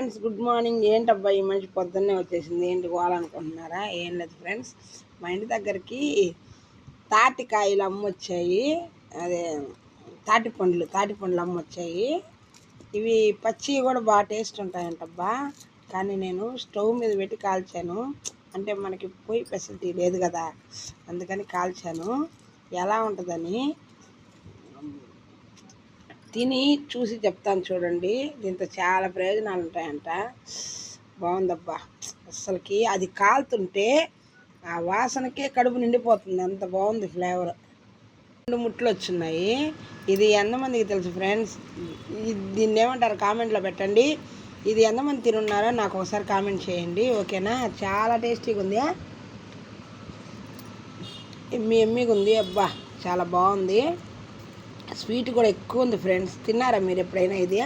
Friends, good morning. ఏంటబ్బా ఈ మనిషి పొద్దున్నే వచ్చేసింది, ఏంటి పోవాలనుకుంటున్నారా? ఏం లేదు ఫ్రెండ్స్, మా ఇంటి దగ్గరికి తాటికాయలు అమ్మొచ్చాయి. అదే తాటి పండ్లు అమ్మొచ్చాయి. ఇవి పచ్చి కూడా బాగా టేస్ట్ ఉంటాయంటబ్బా. కానీ నేను స్టవ్ మీద పెట్టి కాల్చాను, అంటే మనకి పొయ్యి ఫెసిలిటీ లేదు కదా, అందుకని కాల్చాను. ఎలా ఉంటుందని తిని చూసి చెప్తాను చూడండి. దీంతో చాలా ప్రయోజనాలు ఉంటాయంట. బాగుందబ్బా, అస్సలకి అది కాలుతుంటే ఆ వాసనకే కడుపు నిండిపోతుంది, అంత బాగుంది ఫ్లేవర్. 2 ముట్లు వచ్చున్నాయి. ఇది ఎంతమందికి తెలుసు ఫ్రెండ్స్? దీన్ని ఏమంటారు కామెంట్లో పెట్టండి. ఇది ఎంతమంది తినున్నారో నాకు ఒకసారి కామెంట్ చేయండి, ఓకేనా? చాలా టేస్టీగా ఉంది, ఎమ్మిగా ఉంది అబ్బా, చాలా బాగుంది. స్వీట్ కూడా ఎక్కువ ఉంది ఫ్రెండ్స్. తిన్నారా మీరు ఎప్పుడైనా ఇది?